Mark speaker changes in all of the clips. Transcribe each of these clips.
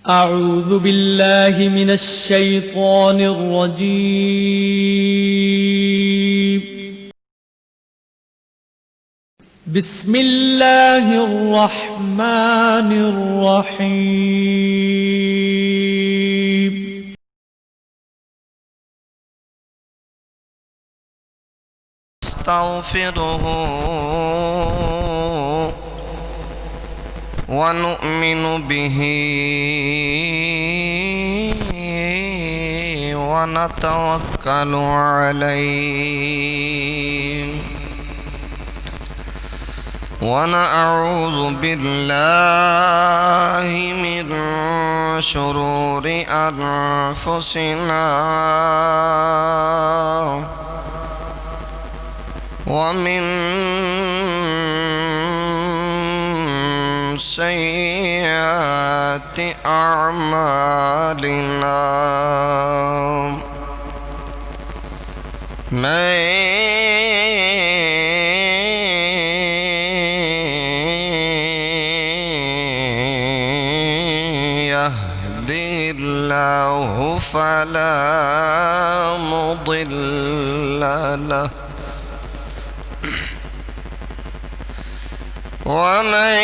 Speaker 1: أعوذ بالله من الشيطان الرجيم. بسم الله الرحمن الرحيم.
Speaker 2: نستغفره ونؤمن به ونتوكل عليه ونعوذ بالله من شرور أنفسنا ومن سيئات أعمالنا من يهده الله فلا مضل له ومن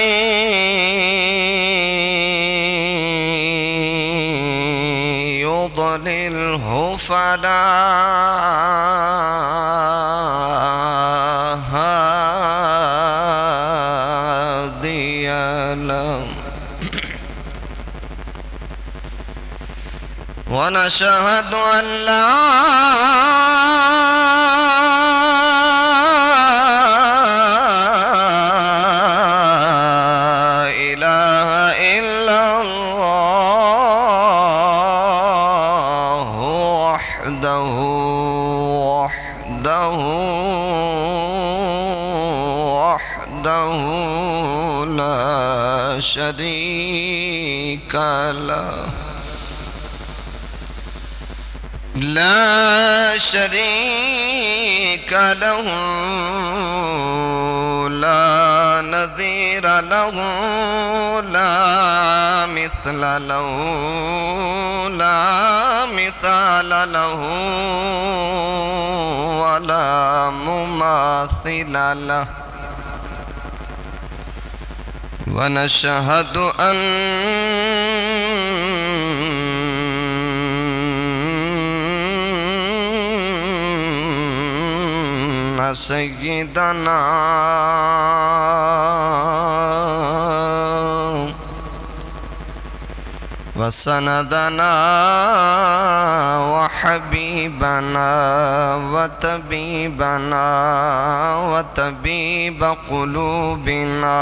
Speaker 2: يضلله فلا هادي له ونشهد أن لا شريك له لا شريك له لا نظير له لا مثل له لا مثال له ولا مماثل له ونشهد أن سيدنا وسندنا وحبيبنا وطبيبنا وطبيب قلوبنا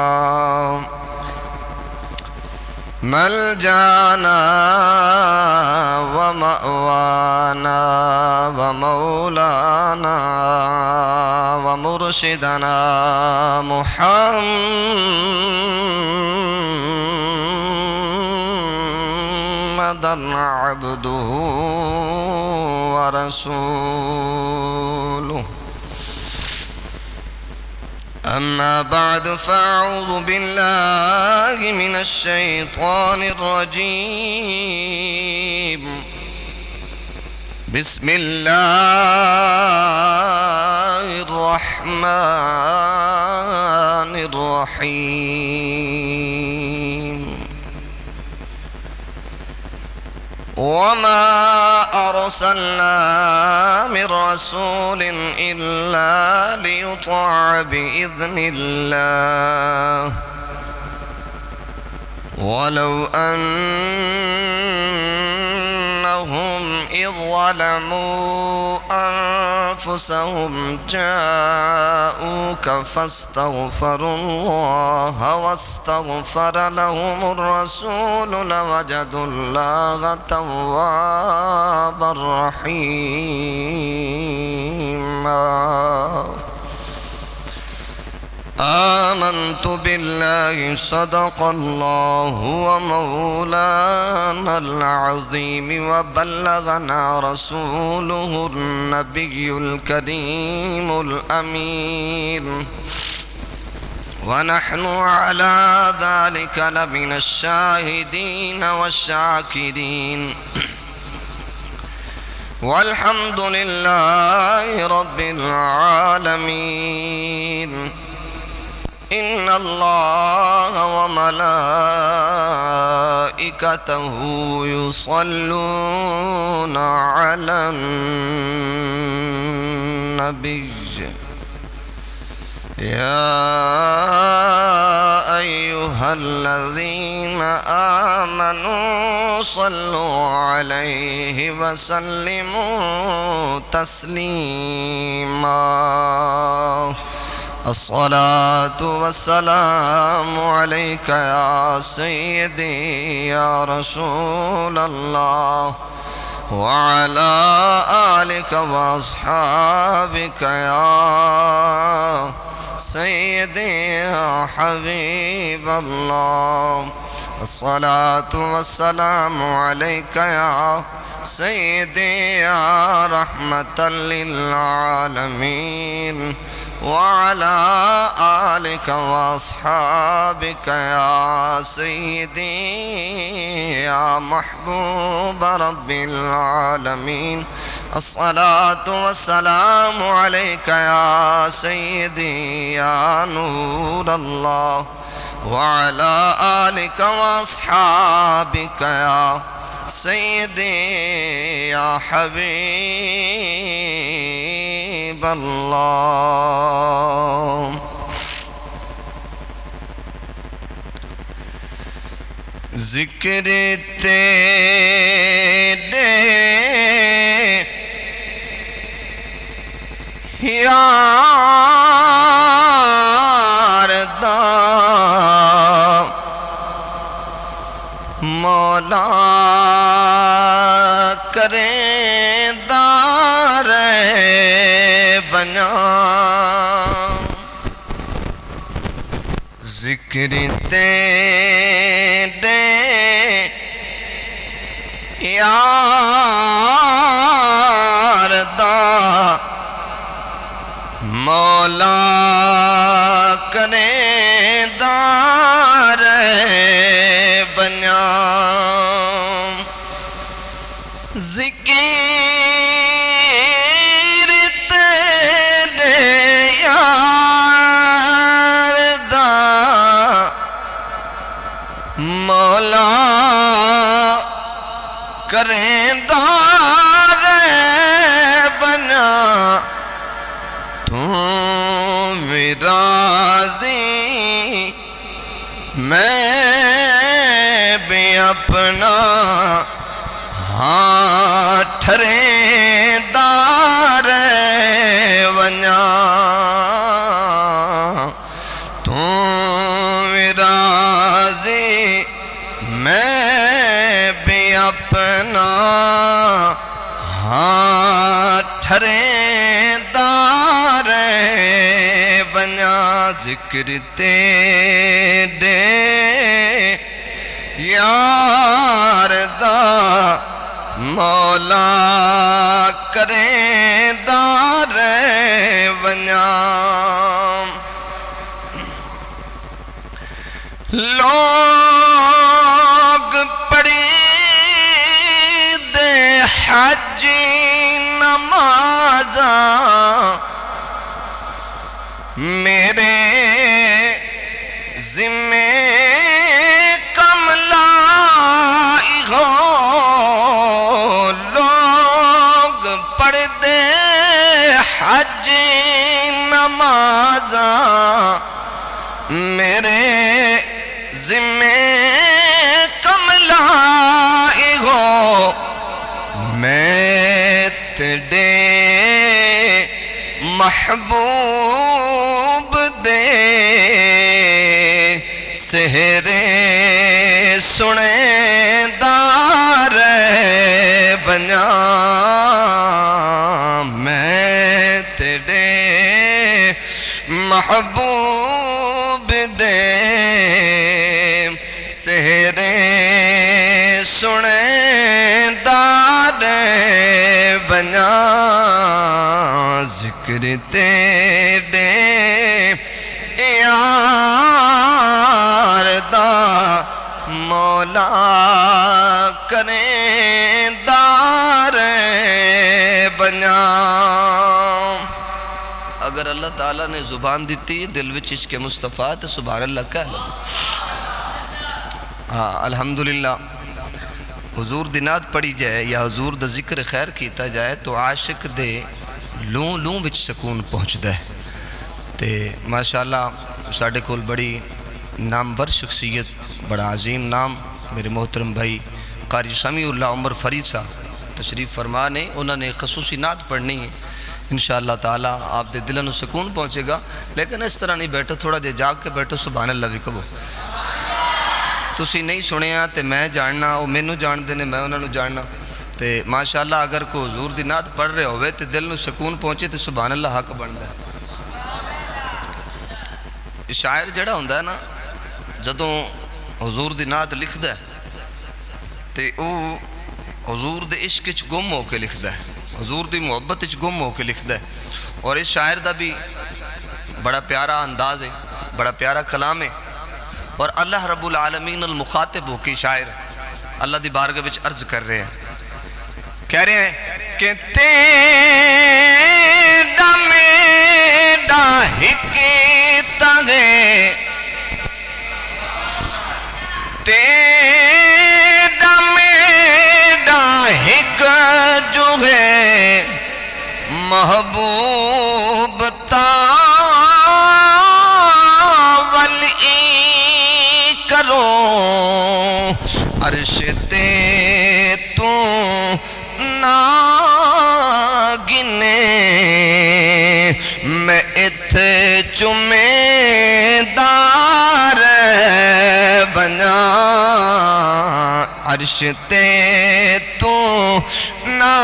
Speaker 2: ملجانا ومأوانا ومولانا ومرشدنا محمدا عبده ورسوله أما بعد فأعوذ بالله من الشيطان الرجيم بسم الله الرحمن الرحيم وما أرسلنا من رسول إلا ليطاع بإذن الله ولو أنهم إذ ظلموا أنفسهم جاءوك فاستغفروا الله واستغفر لهم الرسول لوجدوا الله توابا رحيما آمنت بالله صدق الله ومولانا العظيم وبلغنا رسوله النبي الكريم الأمين ونحن على ذلك لمن الشاهدين والشاكرين والحمد لله رب العالمين. إن الله وملائكته يصلون على النبي يا أيها الذين آمنوا صلوا عليه وسلموا تسليما. الصلاة والسلام عليك يا سيدي يا رسول الله وعلى آلك وأصحابك يا سيدي يا حبيب الله. الصلاة والسلام عليك يا سيدي يا رحمة للعالمين وعلى آلك وأصحابك يا سيدي يا محبوب رب العالمين. الصلاة والسلام عليك يا سيدي يا نور الله وعلى آلك وأصحابك يا سيدي يا حبيب الله. ذکر تیرے یار دا مولا کریں دار بنا. ذکر تیرے یار دا مولا کریں دار بنا. ذکر تیرے یار دا مولا کریں دار بنا. تو میرا راضی میں بھی اپنا ہاں ٹھریں دار ونیا. تو میرا راضی میں بھی اپنا ہاں ٹھریں دار بنا. ذکر تیرے یار دا مولا کریں دار بنا. لوگ پڑھی دے حج نمازاں میرے ذمے کملائی ہو. لوگ پڑھ دے حج نمازاں میرے ذمے کملائی ہو. میں تیرے محبوب دے سہرے سنے دار بنا. میں تیرے محبوب دے سہرے سنے دار بنا. ذکر تیرے یار مولا کریں دار بنا. اگر اللہ تعالیٰ نے زبان دیتی دل وچ عشق مصطفیٰ تو سبحان اللہ کہہ لو. ہاں الحمدللہ حضور دی نعت پڑھی جائے یا حضور دا ذکر خیر کیتا جائے تو عاشق دے لوں لوں وچ سکون پہنچدا ہے. تے ماشاءاللہ ساڈے کول بڑی نامور شخصیت بڑا عظیم نام میرے محترم بھائی قاری سمیع اللہ عمر فرید صاحب تشریف فرما نے. انہوں نے خصوصی نعت پڑھنی ہے انشاءاللہ تعالیٰ. آپ دے دلوں نو سکون پہنچے گا. لیکن اس طرح نہیں بیٹھو, تھوڑا جے جاگ کے بیٹھو سبحان اللہ بھی کہو. تسی نہیں سنیا تے میں جاننا, وہ مینوں جان دے نے میں انہوں نے جاننا. تے ماشاءاللہ اگر کوئی حضور دی نعت پڑھ رہے ہوئے تے دل نو سکون پہنچے تے سبحان اللہ حق بندا ہے. شاعر جڑا ہوندا ہے نا جدوں حضور دی نعت لکھدا ہے تے او حضور دے عشق وچ گم ہو کے لکھدا ہے, حضور دی محبت وچ گم ہو کے لکھدا ہے. اور اس شاعر دا بھی بڑا پیارا انداز ہے, بڑا پیارا کلام ہے. اور اللہ رب العالمین المخاطب ہو کے شاعر اللہ دی بارگاہ وچ عرض کر رہے ہیں, کہہ رہے ہیں کہ تیرا میرا حکیتا ہے, تیرا میرا حق جو ہے محبوب تاولی کرو عرش تے تو نہ گنے میں اتھے چمیں دار بنا. عرش تے تو نہ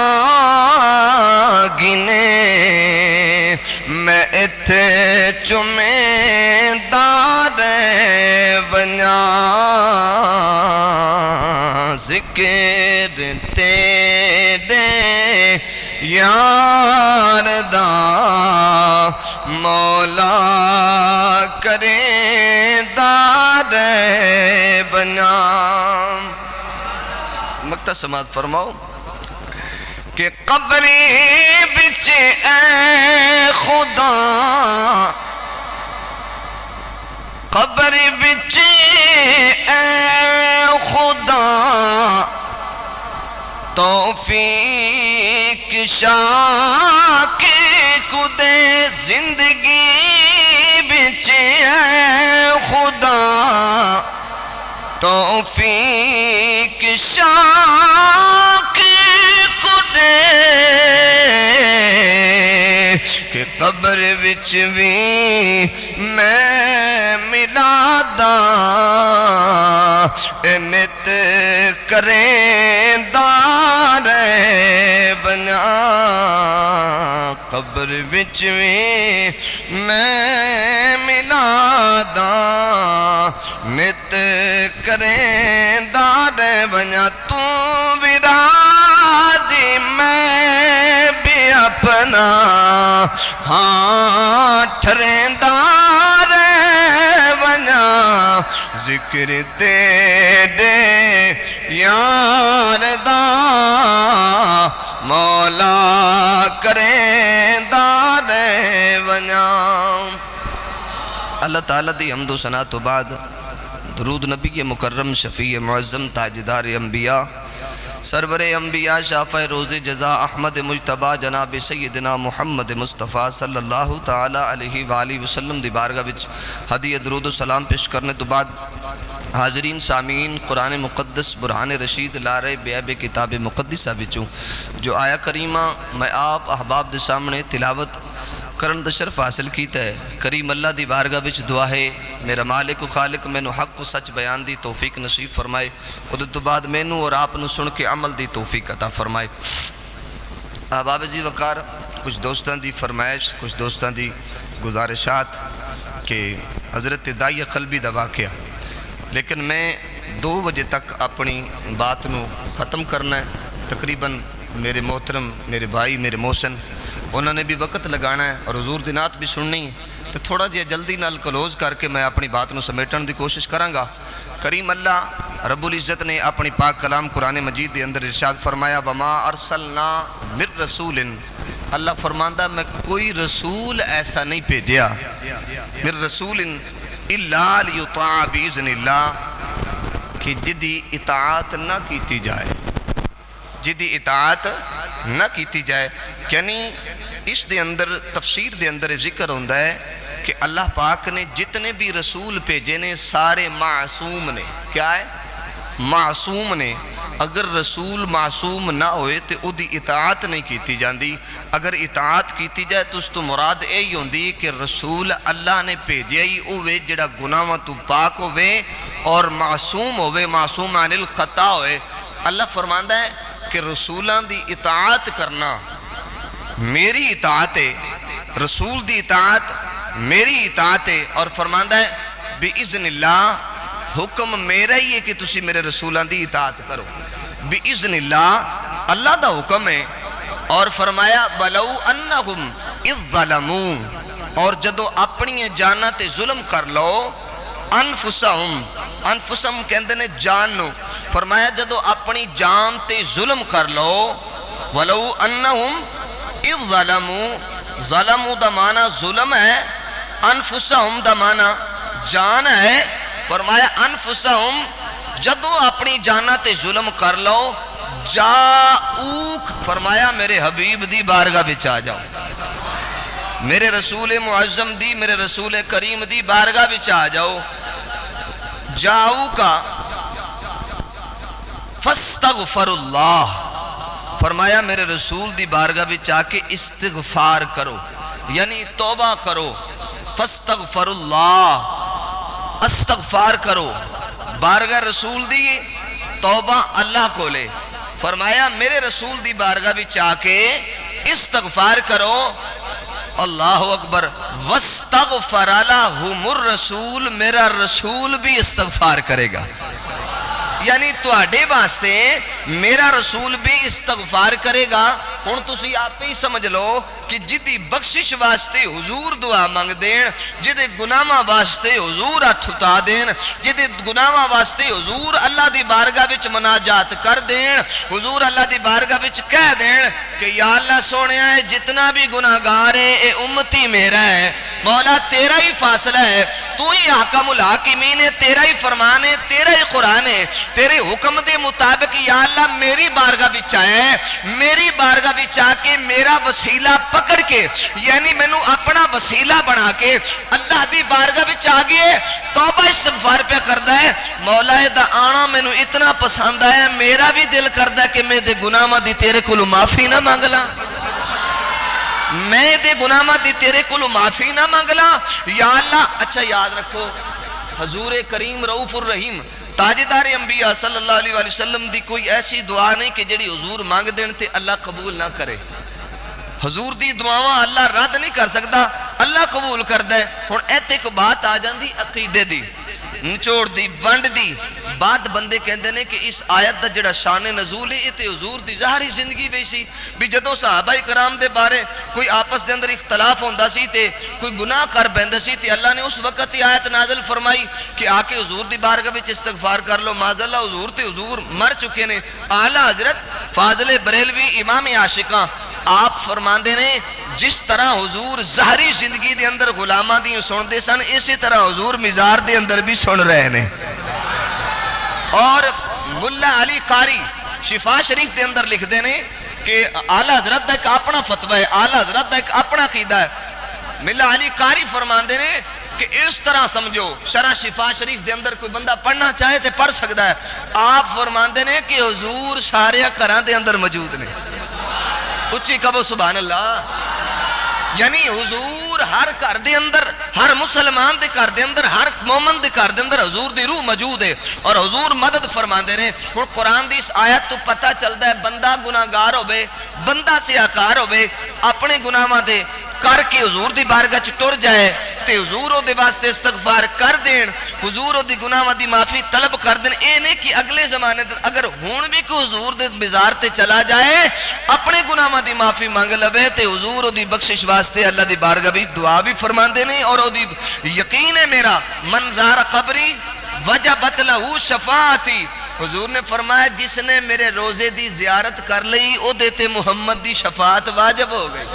Speaker 2: گنے میں اتھے چمیں دار بنا. ذکر تیرے یار دا مولا کریں دار بنا. مقطع سماعت فرماؤ کہ قبری بچ اے خدا, قبری بچ اے خدا توفیق شاک کدے زندگی بچ اے خدا توفیق شاک کدے کہ قبر وچ بھی میں ملا دا نت کریں دار بنا. قبر وچ بھی میں ملا دا نت کریں دار بنا. تو بھی راضی میں بھی اپنا ہاں ٹھریں دار بنا. ذکر تیرے یار دا مولا کریں دار بنا. اللہ تعالیٰ دی حمد و ثنا تو بعد درود نبی مکرم شفیع معظم تاجدار انبیاء سرور انبیاء شافع روز جزا احمد مجتبہ جناب سیدنا محمد مصطفیٰ صلی اللہ تعالی علیہ وآلہ وسلم دی بارگاہ وچ ہدیہ درود و سلام پیش کرنے تو بعد حاضرین سامعین قرآن مقدس برہان رشید لارے بیعب کتاب مقدسہ وچوں جو آیا کریمہ میں آپ احباب دے سامنے تلاوت کرن دا شرف حاصل کیتا ہے. کریم اللہ دی بارگاہ وچ دعا ہے میرا مالک و خالق مینو حق و سچ بیان دی توفیق نصیب فرمائے. ادھر تو بعد مینو اور آپ نو سن کے عمل دی توفیق عطا فرمائے. احباب جی وقار کچھ دوستان دی فرمائش, کچھ دوستان دی گزارشات کہ حضرت داعیہ قلبی دا واقعہ, لیکن میں 2 بجے تک اپنی بات نو ختم کرنا ہے. تقریباً میرے محترم میرے بھائی میرے محسن انہوں نے بھی وقت لگانا ہے اور حضور دی نعت بھی سننی ہے, تو تھوڑا جہا جلدی نال کلوز کر کے میں اپنی بات نو سمیٹن دی کوشش کراں گا کریم اللہ رب العزت نے اپنی پاک کلام قرآن مجید دے اندر ارشاد فرمایا وما ارسلنا من رسول، اللہ فرماندہ میں کوئی رسول ایسا نہیں بھیجیا من رسول الا لیطاع باذن اللہ کہ جدی اطاعت نہ کیتی جائے، جدی اطاعت نہ کیتی جائے۔ یعنی اس دے اندر تفسیر دے اندر ذکر ہوندہ ہے کہ اللہ پاک نے جتنے بھی رسول بھیجے نے سارے معصوم نے، کیا ہے؟ معصوم نے۔ اگر رسول معصوم نہ ہوئے تو او دی اطاعت نہیں کیتی جاندی، اگر اطاعت کیتی جائے تو اس تو مراد یہی ہوندی کہ رسول اللہ نے بھیجیا ہی ہوئے جڑا گناہاں تو پاک ہوئے اور معصوم ہوئے، معصوم عن الخطا ہوئے۔ اللہ فرماندا ہے کہ رسولان دی اطاعت کرنا میری اطاعت ہے، رسول دی اطاعت میری اطاعت ہے، اور فرماندا ہے بِإِذْنِ اللہ، حکم میرا ہی ہے کہ تسی میرے رسولان دی اطاعت کرو، بِإِذْنِ اللہ، اللہ دا حکم ہے۔ اور فرمایا وَلَوْ أَنَّهُمْ إِذْ ظَلَمُوا، اور جدو اپنی جانہ تے ظلم کر لو، انفسہم کہندے نے جان نو، فرمایا جدو اپنی جان تے ظلم کر لو، وَلَوْ أَنَّهُمْ إِذْ ظَلَمُوا، ظلموا دا معنی ظلم ہے، انفسہم دا معنی جان ہے، فرمایا انفسہم جدو اپنی جانہ تے ظلم کر لو، جاؤک، فرمایا میرے حبیب دی بارگاہ بچ آ جاؤ، میرے رسول معظم دی، میرے رسول کریم دی بارگاہ بچ آ جاؤ، جاؤکا فاستغفر اللہ، فرمایا میرے رسول دی بارگاہ بچ آ کے استغفار کرو، یعنی توبہ کرو، فاستغفر اللہ، استغفار کرو، بارگاہ رسول دی توبہ اللہ کو لے، فرمایا میرے رسول دی بارگاہ بچ آ کے استغفار کرو، اللہ اکبر، واستغفر لہم الرسول، میرا رسول بھی استغفار کرے گا، یعنی تواڈے واسطے میرا رسول بھی استغفار کرے گا۔ ہن تسی آپ ہی سمجھ لو کہ جدی بخشش واسطے حضور دعا مانگ دین، جدے گناہاں واسطے حضور ہتھ اٹھا دین، جدے گناہاں واسطے حضور اللہ دی بارگاہ وچ مناجات کر دین، حضور اللہ دی بارگاہ وچ کہہ دین کہ یا اللہ سونیا ہے جتنا بھی گناہگار ہے اے امتی میرا ہے، مولا تیرا ہی فاصلہ ہے، تو ہی حکم الحاکمین ہے، تیرا ہی فرمان ہے، تیرا ہی قرآن ہے، تیرے حکم دے مطابق یا اللہ میری بارگاہ بچ آئے، میری بارگاہ بچ آ کے میرا وسیلہ پکڑ کے، یعنی میں نو اپنا وسیلہ بنا کے اللہ دی بارگاہ بچ آ گئے، توبہ استغفار پہ کردہ ہے، مولا دا آنا میں نو اتنا پسند ہے، میرا بھی دل کردہ ہے کہ میں دے گناہ دی تیرے کلو معافی نہ مانگلا، میں دے گناہ دی تیرے کلو معافی نہ مانگلا، یا اللہ۔ اچھا یاد رکھو حضور کریم رؤوف الرحیم تاجدار انبیاء صلی اللہ علیہ وسلم دی کوئی ایسی دعا نہیں کہ جڑی حضور مانگ دین تے اللہ قبول نہ کرے، حضور دی دعاواں اللہ رد نہیں کر سکتا، اللہ قبول کردہ ہے۔ ہن ایتھے ایک بات آ جاندی عقیدے دی، نچوڑ دی، ونڈ دی، بعد بندے کہندے نے کہ اس آیت دا جڑا شان نزول ہے تے حضور دی ظاہری زندگی وی سی، بھی جدوں صحابہ کرام دے بارے کوئی آپس دے اندر اختلاف ہوندا سی تے کوئی گناہ کر بیندے سی تے اللہ نے اس وقت ہی آیت نازل فرمائی کہ آ کے حضور دی بارگاہ وچ استغفار کر لو، معاذاللہ حضور تے حضور مر چکے نے۔ اعلیٰ حضرت فاضل بریلوی امام عاشقاں آپ فرماندے نے جس طرح حضور ظاہری زندگی دے اندر غلامہ دی سن دے سن، اسی طرح حضور مزار دے اندر بھی سن رہے نے۔ اور ملا علی قاری شفا شریف دے اندر لکھ دے نے کہ اعلیٰ حضرت دا ایک اپنا فتوہ ہے، اعلیٰ حضرت دا ایک اپنا عقیدہ ہے۔ ملا علی قاری فرماندے نے کہ اس طرح سمجھو، شرح شفا شریف دے اندر کوئی بندہ پڑھنا چاہے تے پڑھ سکتا ہے، آپ فرماندے نے کہ حضور سارے گھراں دے اندر موجود نے، اچھی کہو سبحان اللہ، یعنی حضور ہر گھر دے اندر، ہر مسلمان دے گھر دے اندر، ہر مومن دے گھر دے اندر حضور دی روح موجود ہے، اور حضور مدد فرماندے نے۔ ہن قرآن دی اس آیت تو پتہ چلتا ہے بندہ گناہگار ہوئے، بندہ سیاکار ہوئے، اپنے گناہاں دے کر کے حضور دی بارگاہ چ ٹر جائے تے حضور او دے واسطے استغفار کر دین، حضور او دی گناہاں دی معافی طلب کر دین. اے نہیں کہ اگلے زمانے اگر ہون بھی کوئی حضور دے بازار تے چلا جائے اپنے گناہاں دی معافی مانگ لوے تے حضور او دی بخشش واسطے اللہ دی بارگاہ وچ دعا بھی فرماندے نے. اور او دی یقین ہے میرا من زار قبری وجبت لہو شفاعتی. حضور نے فرمایا جس نے میرے روزے دی زیارت کر لئی او دیتے محمد دی شفاعت واجب ہو گئی.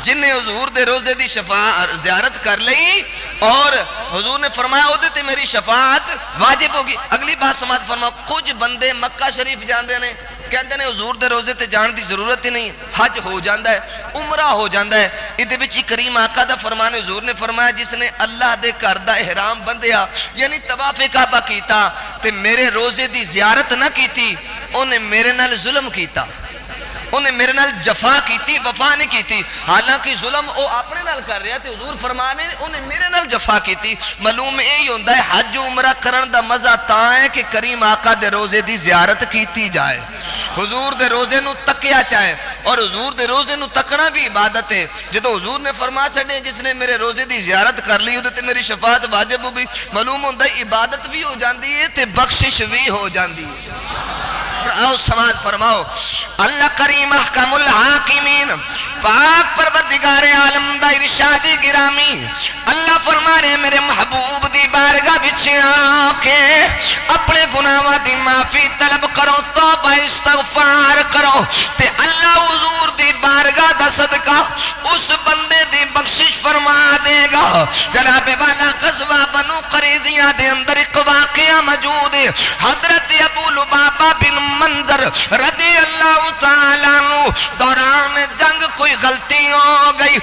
Speaker 2: جن نے حضور دے روزے دی شفاعت زیارت کر لئی اور حضور نے فرمایا او دیتے میری شفاعت واجب ہوگی. اگلی بات سماعت فرماؤ. کچھ بندے مکہ شریف جاندے نے کہندے نے حضور دے روزے تے جان دی ضرورت ہی نہیں، حج ہو جاندا ہے، عمرہ ہو جاندا ہے. ادھے وچ کریم آقا دا فرمان حضور نے فرمایا جس نے اللہ دے گھر دا احرام بندھیا یعنی طواف کعبہ کیتا تے میرے روزے دی زیارت نہ کیتی اونے میرے نال ظلم کیتا، انہیں میرے نال جفا کیتی، وفا نہیں کیتی. حالانکہ ظلم او اپنے نال کر رہا تے حضور فرمانے انہیں میرے نال جفا کیتی. معلوم یہی ہوتا ہے حج عمرہ کرن دا مزہ تاں ہے کہ کریم آقا دے روزے دی زیارت کیتی جائے، حضور دے روزے نو تکیا چاہے. اور حضور دے روزے نو تکنا بھی عبادت ہے. جدو حضور نے فرما چھڑے جس نے میرے روزے دی زیارت کر لی تے میری شفاعت واجب بھی، معلوم ہوتا ہے عبادت بھی ہو جاندی ہے تے بخشش بھی ہو جاندی ہے. آؤ سماعت فرماؤ. اللہ کریم احکم الحاکمین پاک پروردگار عالم دا ارشاد گرامی اللہ فرما رہے میرے محبوب دی بارگاہ وچ آ کے اپنے گناہاں دی معافی طلب کرو، توبہ استغفار کرو تے اللہ حضور دی بارگاہ دا صدقہ اس بندے دی بخشش فرما دے گا. جناب والا غزوہ بنو قریظہ دے اندر ایک واقعہ موجود ہے. حضرت ابو لبابہ بن منظر رضی اللہ تعالیٰ عنہ دوران جنگ کوئی غلطی ہو گئی،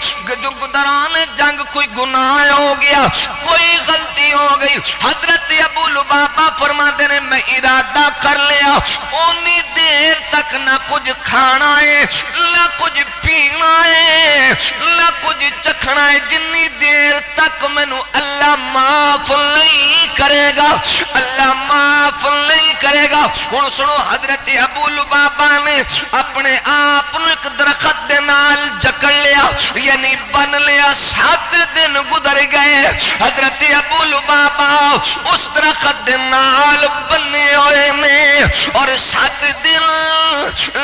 Speaker 2: دوران جنگ کوئی گناہ ہو گیا، کوئی غلطی ہو گئی. حضرت ابو لبابہ فرماتے ہیں میں ارادہ کر لیا اونی دیر تک نہ کچھ کھانا ہے نہ کچھ پینا ہے نہ کچھ چکھنا ہے جنی دیر تک مینو اللہ معاف نہیں کرے گا، اللہ معاف نہیں کرے گا. ہن سنو حضرت ابو لبابہ نے اپنے آپ ایک درخت دے نال جکڑ لیا یعنی بن لیا. 7 دن گزر گئے حضرت ابو لبابہ اس درخت دے نال بنے ہوئے نے اور 7 دن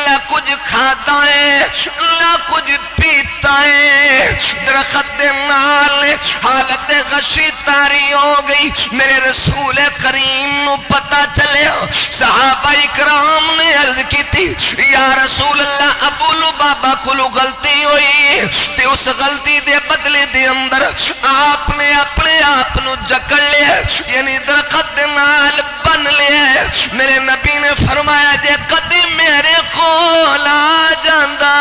Speaker 2: نہ کچھ کھاتا ہے نہ کچھ پیتا ہے. درخت دے نال حالت غشی تاری ہو گئی. میرے رسول کریم نو پتہ چلے صحابہ اکرام نے عرض کی تھی یا رسول اللہ ابو لبابہ کلو غلطی ہوئی تے اس غلطی دے بدلے دے اندر آپ نے اپنے آپ نو جکڑ لیا یعنی درخت دے نال بن لیا. میرے نبی نے فرمایا جے کدی میرے کول آ جاندا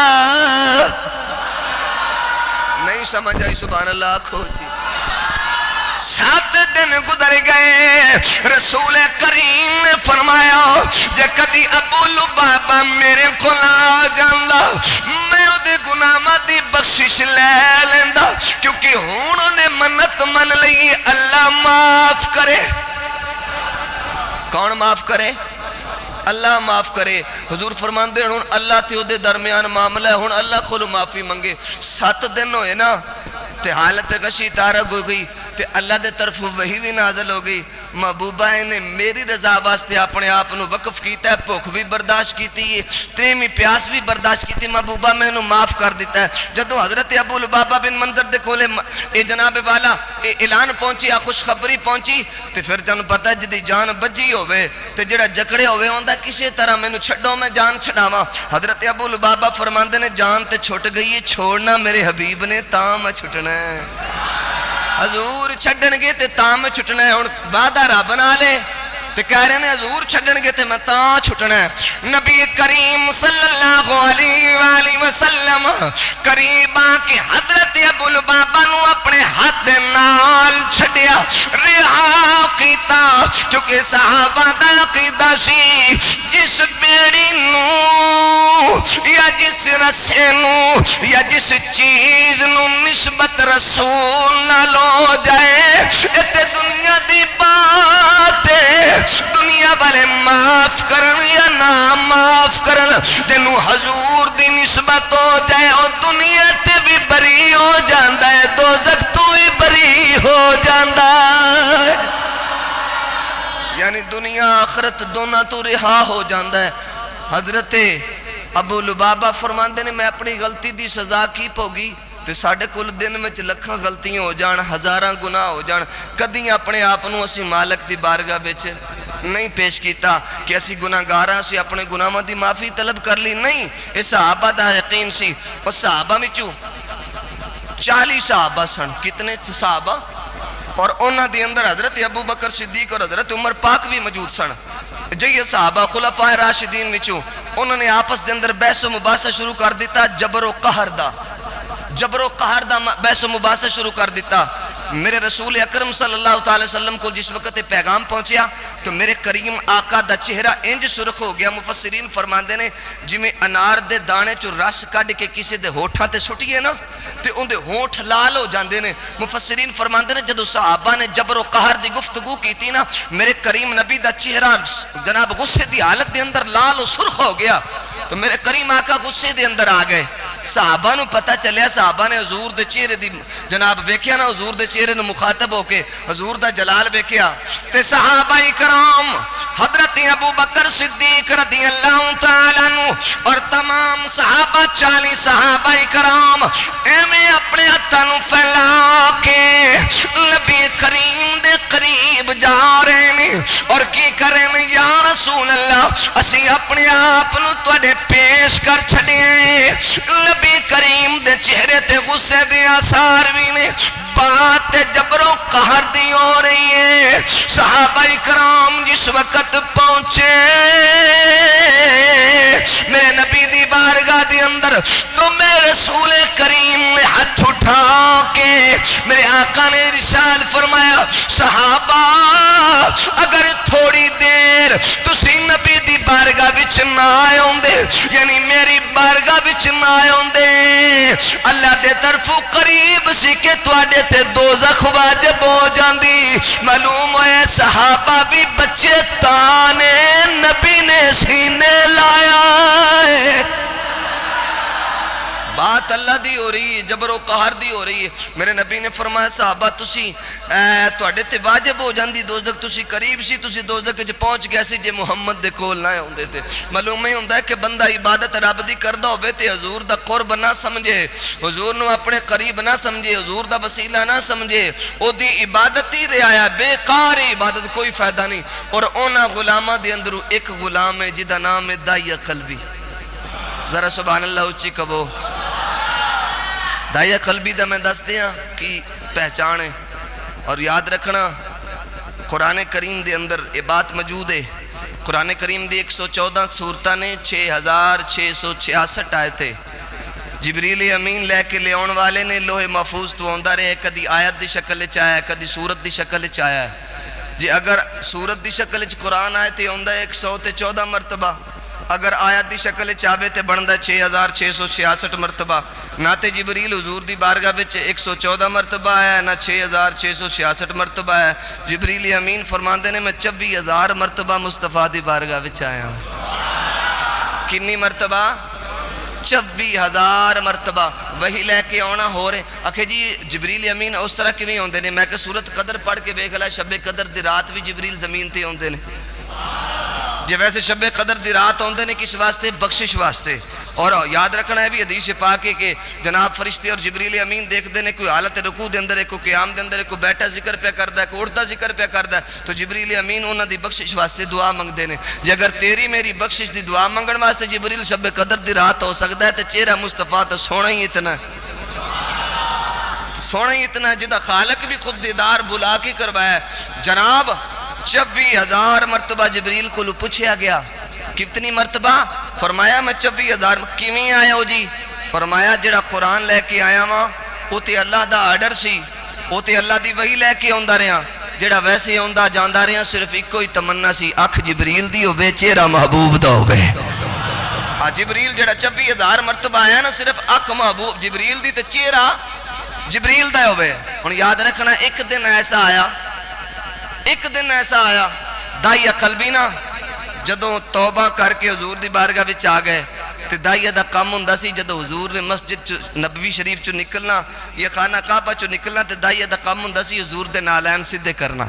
Speaker 2: نہیں سمجھ آئی سبحان اللہ کھو جی. 7 دن گزر گئے رسول کریم نے فرمایا جے کدی ابو لبابہ میرے کول آ جاندا میں او دے گناہاں دی بخشش لے لیندا کیونکہ ہن نے منت من لئی اللہ معاف کرے. کون معاف کرے؟ اللہ معاف کرے. حضور فرماندے ہن اللہ تے او دے درمیان معاملہ ہے ہن اللہ کولوں معافی منگے. 7 دن ہوئے نا تے حالت غشی تارک ہو گئی تے اللہ دے طرف وحی بھی نازل ہو گئی. محبوبہ نے میری رضا واسطے اپنے آپ نو وقف کیتا ہے، بھوک بھی برداشت کیتی ہے، تیمی پیاس بھی برداشت کیتی. محبوبہ میں نو معاف کر دیتا ہے. جدو حضرت ابو لبابہ بن منظر دے کولے اے جناب والا اے اعلان پہنچی، خوشخبری پہنچی تے پھر جانو پتہ ہے جدی جان بجی ہوئے تے جڑا جکڑے ہوئے ہوندہ کسے طرح میں نو چھڑو میں جان چھڑاواں. حضرت ابو لبابہ فرماندے نے جان تے چھوٹ گئی ہے چھوڑنا میرے حبیب نے تاں میں چھٹنا ہے. حضور چھڑن گے تے تاں میں چھٹنا ہے. ہن وعدہ رب نال ہے تے کہہ رہے ہیں حضور چھڑن گے تے میں تاں چھٹنا ہے. نبی کریم صلی اللہ علیہ وآلہ وسلم قریب آ کے حضرت ابو لبابہ نو اپنے ہاتھ نال چھڑیا رہا کیتا کیونکہ صحابہ دا عقیدہ سی جس بیڑی نو یا جس رسے نو یا جس چیز نو نسبت رسول نہ لو جائے تے دنیا دی بات دنیا والے معاف کرن یا نہ معاف کرن جنو حضور دی نسبت ہو جائے اور دنیا تے بھی بری ہو جاندہ ہے دوزخ دنیا آخرت دونوں تو رہا ہو جاندہ ہے۔ حضرت ابو لبابہ فرماندے نے میں اپنی غلطی دی سزا کی پوگی تے ساڑھے کل دن میں لکھاں غلطیاں ہو جان، ہزاراں گناہ ہو جان، کدی اپنے آپنوں اسی مالک دی بارگاہ بیچ نہیں پیش کیتا کہ اسی گناہگاراں سے اپنے گناہوں دی معافی طلب کر لی، نہیں۔ اس صحابہ دا یقین سی، اس صحابہ میں 40 صحابہ سن، کتنے صحابہ؟ اور انہاں دی اندر حضرت ابو بکر صدیق اور حضرت عمر پاک بھی موجود سن۔ یہ صحابہ خلفائے راشدین وچوں انہوں نے آپس دے اندر بحث و مباحثہ شروع کر دیتا، جبر و قہر دا بحث و مباحثہ شروع کر دیتا۔ میرے رسول اکرم صلی اللہ علیہ وسلم کو جس وقت پیغام پہنچیا تو میرے کریم آقا دا چہرہ انج سرخ ہو گیا، مفسرین فرماندے نے جی میں انار دے دانے چو رس کڈ کے کسی دے ہوٹھاں تے سٹیے نا تے ان دے ہونٹ لال ہو جاندے نے۔ مفسرین فرماندے نے جدو صحابہ نے جبر و قہر دی گفتگو کی تھی نا، میرے کریم نبی دا چہرہ جناب غصے دی حالت دے اندر لال و سرخ ہو گیا، تو میرے کریم آقا غصے دے اندر آ گئے۔ صحابہ نو پتہ چلیا، صحابہ نے حضور دے چہرے دی جناب ویکھیا نا، حضور دے چہرے نو مخاطب ہو کے حضور دا جلال ویکھیا تے صحابہ کرام حضرت ابو بکر صدیق رضی اللہ تعالیٰ عنہ اور تمام صحابہ 40 صحابہ کرام ایمیں اپنے ہتھاں پھیلا کے نبی کریم دے قریب جا رہے ہیں اور کی کریں یا رسول اللہ اسی اپنے آپ نو تواڈے پیش کر چھڈیے۔ نبی کریم دے چہرے تے غصے دے آثار بھی نے، بات جبر و قہر دی ہو رہی ہے۔ صحابہ کرام جس وقت پہنچے میرے نبی دی بارگاہ دی اندر تو میرے رسول کریم نے ہاتھ اٹھا کے میرے آقا نے ارشاد فرمایا، صحابہ اگر تھوڑی دیر تسی نبی دی بارگاہ وچ نہ آئے ہوندے، یعنی میری بارگاہ وچ نہ آئے ہوندے، اللہ دے طرفوں قریب سی کہ تواڈے تے دوزخ واجب ہو جاندی۔ معلوم ہوئے صحابہ بھی بچے تانے نبی نے سینے لایا ہے۔ بات اللہ دی ہو رہی ہے، جبر و قہر دی ہو رہی ہے۔ میرے نبی نے فرمایا صحابہ تسی تواڈے تے واجب ہو جاندی دوزخ، تسی قریب سی، تسی دوزخ وچ پہنچ گئے سی جے محمد دے کول نہ ہوندے تے۔ معلوم ہی ہوندا ہے کہ بندہ عبادت رب دی کردا ہوے تے حضور دا قرب نہ سمجھے، حضور نو اپنے قریب نہ سمجھے، حضور دا وسیلہ نہ سمجھے، او دی عبادت ہی رہایا بیکار عبادت، کوئی فائدہ نہیں۔ اور انہاں غلاماں دے اندر ایک غلام ہے جدا نام ہے داعیہ قلبی، ذرا سبحان اللہ اچھی کہو۔ داعیہ قلبی دا میں دس دیاں کی پہچان ہے، اور یاد رکھنا قرآن کریم دے اندر یہ بات موجود ہے۔ قرآن کریم دی 114 سورتاں نے 6666 آئے تھے۔ جبریل امین لے کے لے آن والے نے لوہے محفوظ تو آندا رہے، کدی آیت دی شکل وچ آیا ہے، کدی سورت دی شکل وچ آیا ہے۔ جی اگر سورت دی شکل وچ قرآن آئے تے آندا ہے 114 مرتبہ، اگر آیت دی شکل چاہے تے بندا 6666 مرتبہ۔ نہ تے جبریل حضور دی بارگاہ وچ 114 مرتبہ آیا، نہ 6666 مرتبہ آیا۔ جبریل امین فرماندے نے میں 24,000 مرتبہ مصطفیٰ دی بارگاہ وچ آیا ہوں۔ کنی مرتبہ؟ 24,000 مرتبہ وہی لے کے آنا ہو رہے۔ آکھے جی جبریل امین اس طرح کیویں ہوندے نے؟ میں کہ سورت قدر پڑھ کے ویکھ لے، شب قدر دی رات بھی جبریل زمین تے ہوندے نے۔ جی ویسے شب قدر دی رات ہوندے نے کس واسطے؟ بخشش واسطے۔ اور یاد رکھنا ہے بھی حدیث پاک ہے کہ جناب فرشتے اور جبریل امین دیکھتے ہیں کوئی حالت رکوع دے اندر ہے، کوئی قیام دے اندر ہے، کوئی بیٹھا ذکر پہ کردا ہے، کوئی اٹھتا ذکر پہ کردا ہے، تو جبریل امین انہاں دی بخشش واسطے دعا منگدے نے۔ جے اگر تیری میری بخشش دی دعا منگن واسطے جبریل شب قدر دی رات ہو سکدا ہے تے چہرہ مصطفیٰ تو سونا ہی اتنا ہے، سونا ہی اتنا ہے جدا خالق بھی خود دیدار بلا کے کروایا۔ جناب 24,000 مرتبہ جبریل کو پوچھیا گیا کتنی مرتبہ؟ فرمایا میں 24,000۔ کیویں آیا ہو جی؟ فرمایا جڑا قرآن لے کے آیا وہاں وہ تے اللہ دا آرڈر سی، وہ تے اللہ دی وحی لے کے آندا رہا، جڑا ویسے آندا جاندا رہا صرف ایکو ہی تمنا سی، اکھ جبریل دی ہوے چہرہ محبوب دا ہوے۔ جبریل جڑا 24,000 مرتبہ آیا نا صرف اکھ محبوب جبریل دی تے چہرہ جبریل دا ہوے۔ ہن یاد رکھنا ایک دن ایسا آیا داعیہ قلبی نا جدوں توبہ کر کے حضور دی بارگاہ وچ آ گئے تے داعیہ دا کام ہوندا سی جدوں حضور نے مسجد نبوی شریف چوں نکلنا یا خانہ کعبہ چوں نکلنا تے داعیہ دا کام ہوندا سی حضور دے نالین سیدھے کرنا۔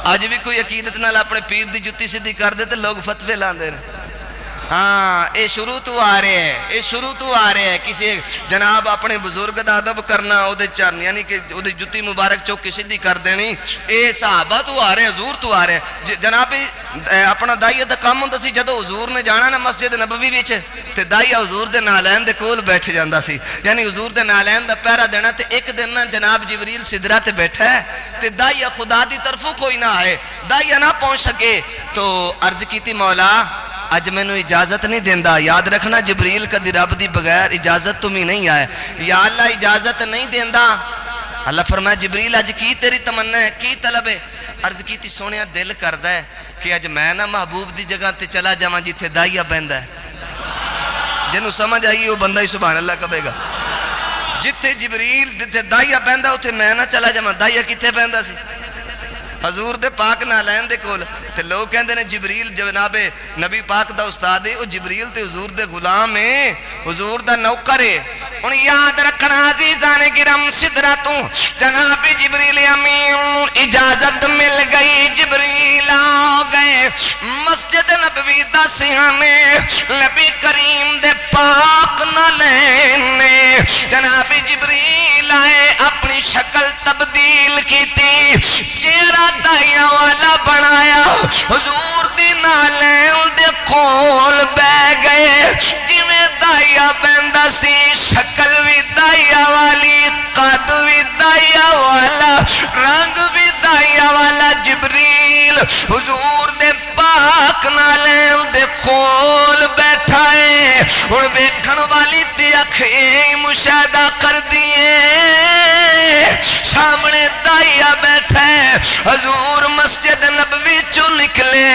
Speaker 2: اج بھی کوئی عقیدت نال اپنے پیر دی جتی سیدھی کر دے تے لوگ فتوے لاندے نے ہاں اے شروع تو آ رہے ہیں اے شروع تو آ رہے ہیں کسی جناب اپنے بزرگ دا ادب کرنا او دے چرن یعنی کہ او دی جتی مبارک چوک سیدھی کر دینی اے صحابہ تو آ رہے ہیں حضور تو آ رہے ہیں جناب اپنا دائی دا کام ہوندا سی جدوں حضور نے جانا نا مسجد نبوی وچ تے دائی حضور دے نالین دے کول بیٹھ جاندا سی یعنی حضور دے نالین دا پہرا دینا تے ایک دن نا جناب جبریل سدرہ تے بیٹھا ہے تے دائی خدا دی طرفوں کوئی نہ آئے دائی نہ پہنچ سکے تو عرض کیتی مولا اج میں نو اجازت نہیں دیندہ یاد رکھنا جبریل کدی رب دی بغیر اجازت تم ہی نہیں آئے یا اللہ اجازت نہیں دیندہ اللہ فرمایا جبریل اج کی تیری تمنا ہے کی طلب ہے عرض کی تی سونیا دل کردہ ہے کہ اج میں نا محبوب دی جگہ تے چلا جاواں جتھے دائیا بہندہ ہے جنہوں سمجھ آئی وہ بندہ ہی سبحان اللہ کبے گا جتھے جبریل جتھے دائیا بہندہ اتھے میں نا چلا جاواں دائیا کتھے بہندہ سی حضور دے پاک نالین دے کول تے لوگ کہندے نے جبریل جناب نبی پاک دا استاد ہے وہ جبریل تے حضور دے غلام ہے حضور دا نوکر ہے ان یاد رکھنا عزیزان کرام سدرہ تو جناب جبریل امین اجازت مل گئی جبریل آ گئے مسجد نبوی دا سیانے نبی کریم دے پاک نالین نے جناب جبریل آئے اپنی شکل تبدیل کی تھی چہرہ دائیاں والا بنایا حضور دی نالین دے کول بہ گئے جویں دائیاں بہندہ سی شکل بھی دائیاں والی قد بھی دائیاں والا رنگ بھی دائیاں والا جبریل حضور دے پاک نالین دے کول بیٹھا ہے اور بیٹھن والی تے اکھیں مشاہدہ کر دیئے سامنے دائیاں بیٹھا ہے حضور مسجد نبوی چو نکلے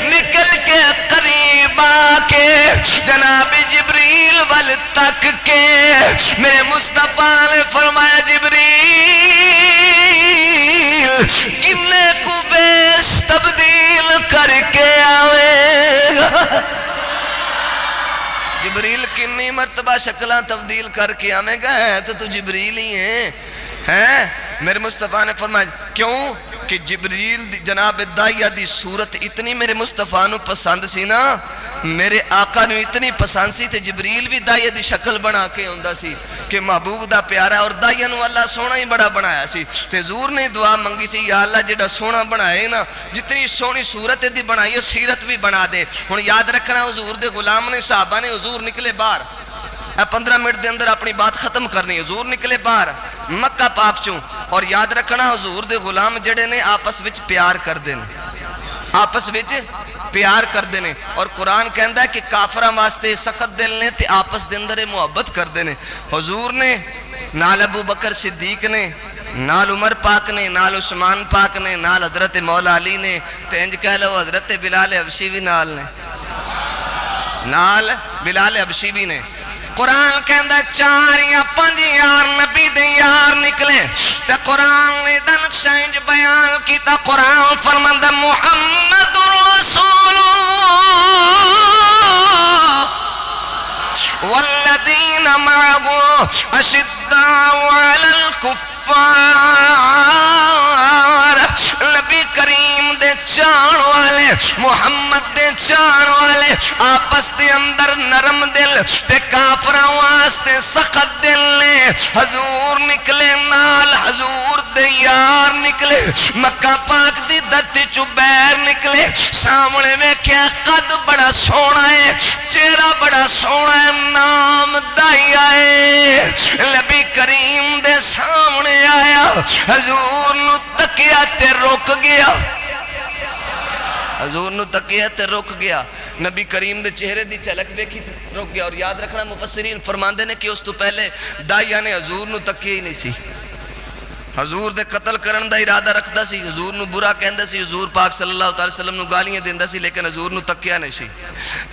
Speaker 2: نکل کے قریب آکے جناب جبریل وال تک کے میرے مصطفیٰ نے فرمایا جبریل کنے کو بیش تبدیل کر کے آوے گا جبریل کنی مرتبہ شکلہ تبدیل کر کے آوے گا ہے تو جبریل ہی ہیں میرے مصطفیٰ نے فرمایا کیوں کہ جبریل جناب دائیہ دی صورت اتنی میرے مصطفیٰ نو پسند سی نا میرے آقا نو اتنی پسند سی تے جبریل بھی دائیہ دی شکل بنا کے ہوندہ سی کہ محبوب دا پیارا اور دائیہ نو اللہ سونا ہی بڑا بنایا سی تے حضور نے دعا منگی سی یا اللہ جڑا سونا بنائے نا جتنی سونی صورت دی بنائی سیرت بھی بنا دے ہن یاد رکھنا حضور دے غلام نے صحابہ نے حضور نکلے باہر 15 منٹ دے اندر اپنی بات ختم کرنی حضور نکلے باہر مکہ پاک چوں اور یاد رکھنا حضور دے غلام جڑے نے آپس وچ پیار کر دینے آپس وچ پیار کر دینے اور قرآن کہندہ ہے کہ کافرہ واسطے سخت دل نے تے آپس دے اندر محبت کر دینے حضور نے نال ابو بکر صدیق نے نال عمر پاک نے نال عثمان پاک نے نال حضرت مولا علی نے تے انج کہہ لو حضرت بلال حبشی بھی نال نے نال بلال حبشی بھی نے قرآن کہندہ 4 یا 5 یار نبی دے یار نکلے تے قرآن نے نقشہ انج بیان کیتا قرآن فرماندہ محمد رسول والذین معه اشداء علی الکفار نبی کریم دے چان والے محمد دے چان والے آپس دے اندر نرم دل تے کافراں واسطے سخت دل نے حضور نکلے نال حضور دے یار نکلے مکہ پاک دی دت چو بیر نکلے سامنے ویکھیا قد بڑا سونا ہے چہرہ بڑا سونا ہے نام دائیا ہے نبی کریم دے سامنے آیا حضور نو تکیا تے رک گیا حضور نو تکیا تے رک گیا نبی کریم دے چہرے دی جھلک ویکھی تے رک گیا اور یاد رکھنا مفسرین فرماندے نے کہ اس تو پہلے دائیا نے حضور نو تکیا ہی نہیں سی حضور دے قتل کرن دا ارادہ رکھدا سی حضور نو برا کہندا سی حضور پاک صلی اللہ علیہ وسلم نو گالیاں دیندا سی لیکن حضور نو تکیا نہیں سی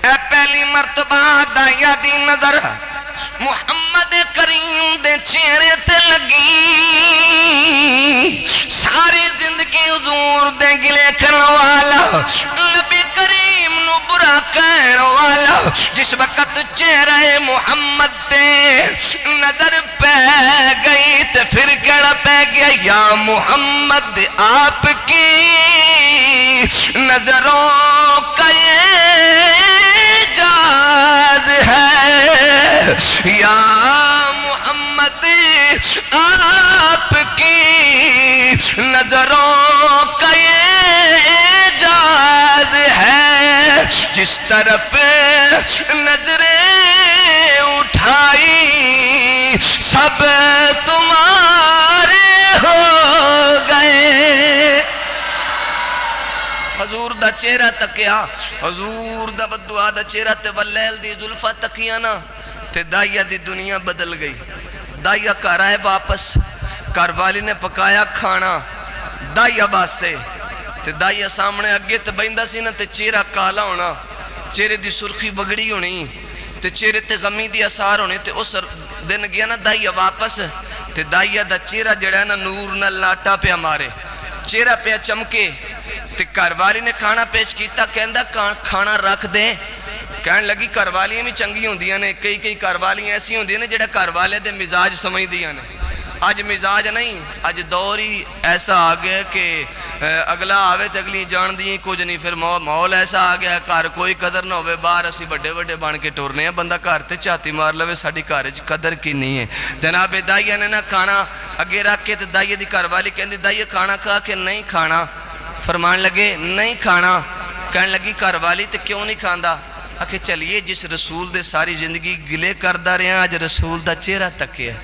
Speaker 2: اے پہلی مرتبہ دائیا دی نظر محمد کریم دے چہرے تے لگی ساری زندگی حضور دے گلے کرن والا نبی کریم نو برا کہن والا جس وقت چہرہ محمد تے نظر پہ گئی تے پھر کہڑا پہ گیا یا محمد آپ کی نظروں کا اعجاز ہے یا محمد آپ کی نظروں کا اعجاز ہے جس طرف نظریں اٹھائی سب تمہارے ہو گئے حضور دا چہرہ تکیا حضور دا بدعا دا چہرہ تے واللیل دی زلفہ تکیا نا تے دائیا دی دنیا بدل گئی دائیا گھر آئے واپس گھر والی نے پکایا کھانا دائیا باستے تے دائیا سامنے اگے تے بہندہ سی نا تے چہرہ کالا ہونا چہرے دی سرخی بگڑی ہونی تے چہرے تے غمی دی اثار ہونے تے اس دن گیا نا دائیا واپس تے دائیا دا چہرہ جڑا نا نور نہ لاٹا پہ ہمارے چہرہ پہ چمکے تے گھر والی نے کھانا پیش کیتا کہندہ کھانا رکھ دیں کہنے لگی گھر والیاں بھی چنگی ہوندیاں نے کئی گھر والیاں ایسی ہوندیاں نے جڑا گھر والے دے مزاج سمجھ دیاں نے آج مزاج نہیں آج دور ہی ایسا آگیا کہ اگلا آوے تے اگلی جان دی کچھ نہیں پھر ماحول ایسا آگیا گھر کوئی قدر نہ ہوئے باہر اسی بڑے بڑے بان کے ٹورنے ہیں بندہ گھر تے چاہتی مار لوے ساڑی گھر قدر کی نہیں ہے جناب دائیا نے نا کھانا اگے رکھ کے تے دائیا دی گھر والی کہندی دائیا کھانا کھا کے نہیں کھانا فرمان لگے نہیں کھانا کہنے لگی گھر والی تے کیوں نہیں کھاندا کہ چلیے جس رسول دے ساری زندگی گلے کردہ رہے ہیں آج رسول دا چہرہ تکیا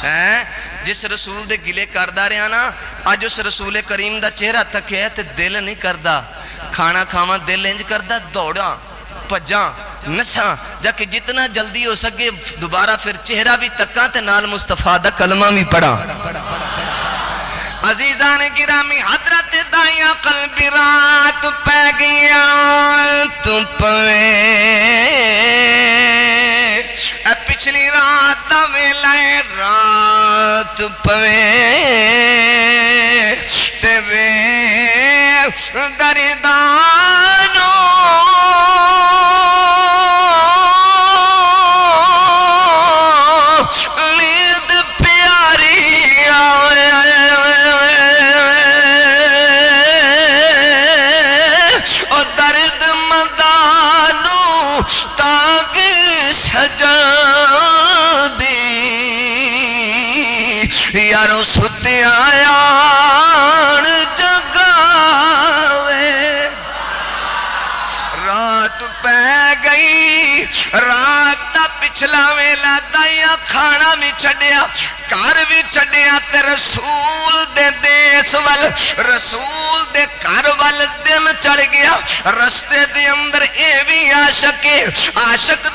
Speaker 2: ہے جس رسول دے گلے کردہ رہے ہیں نا آج اس رسول کریم دا چہرہ تکیا ہے تے دل نہیں کردہ کھانا کھاما دل انج کردہ دوڑا پجاں نساں جا کہ جتنا جلدی ہو سکے دوبارہ پھر چہرہ بھی تکاں تے نال مصطفیٰ دا کلمہ بھی پڑھا عزیزان گرامی حضرت دائیا قلبی رات پہ گیا تو پوے اے پچھلی رات دا ویلائے رات پوے تے وے دردانو لید پیاری آوے تاگ سجا دی یارو ستے آیان جگاوے رات پہ گئی رات دا پچھلا ویلا دائیا کھانا بھی چھڑیا کار بھی چھڑیا تے رسول دے دیس وال رسول دے کار وال دن چڑھ گیا رستے دے اندر اے بھی عاشق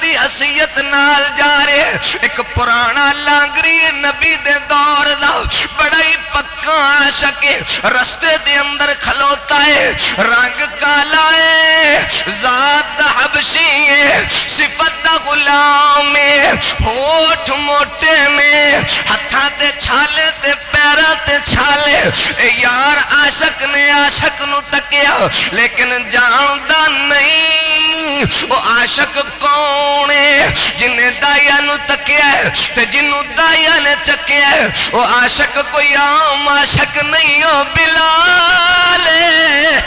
Speaker 2: دی حسیت نال جا رہے ایک پرانا لانگری نبی دے دور دا بڑا ہی پکا عاشق رستے دے اندر کھلوتا ہے رنگ کالا ہے ذات دا حبشی ہے صفت دا غلام ہے ہوٹھ موٹے میں ہتھاں تے چھالے تے پیرہ تے چھالے یار عاشق نے عاشق نو تکیا لیکن جاندہ نہیں وہ عاشق کون ہے جنہیں دائیا نو تکیا ہے تے جنہوں دائیا نے چکیا ہے وہ عاشق کوئی عام عاشق نہیں ہو بلال ہے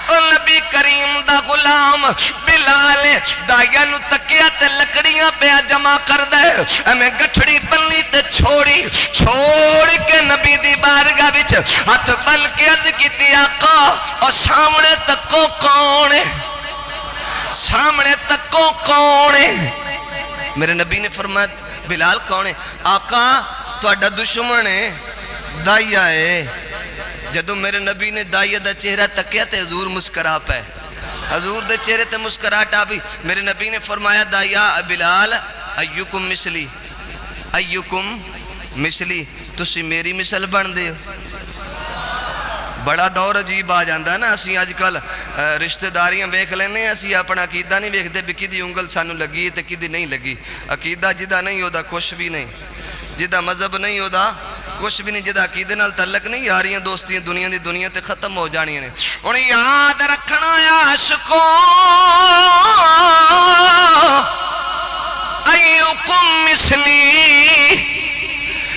Speaker 2: نبی کریم دا غلام بلال دائیا نو تکیا تے لکڑیاں پہ جمع کر دے ہمیں گٹھڑی بنلی تے چھوڑ کے نبی دی بارگاہ وچ ہاتھ بن کے عرض کیتی آقا اور سامنے تکو کون ہے سامنے تکو کون ہے میرے نبی نے فرمایا بلال کون ہے آقا تہاڈا دشمن ہے دائیا ہے جدو میرے نبی نے دائیا دا چہرہ تکیا تے حضور مسکرا پہ حضور دے چہرے تے مسکراٹا بھی میرے نبی نے فرمایا دائیا بلال ایوکم مثلی تسی میری مثل بن دے بڑا دور عجیب آ جاندہ ہے نا اسی آج کل رشتہ داریاں بیک لینے ہیں اسی اپنا عقیدہ نہیں بیک دے بھی کدی انگل سانو لگی تے کدی نہیں لگی عقیدہ جدہ نہیں ہودا کچھ بھی نہیں جدہ مذہب نہیں ہودا کچھ بھی نہیں جدا عقیدے نال تعلق نہیں یاریاں دوستیاں دنیا دی دنیا تے ختم ہو جانیاں نے ہن یاد رکھنا عاشقو ایکم مثلی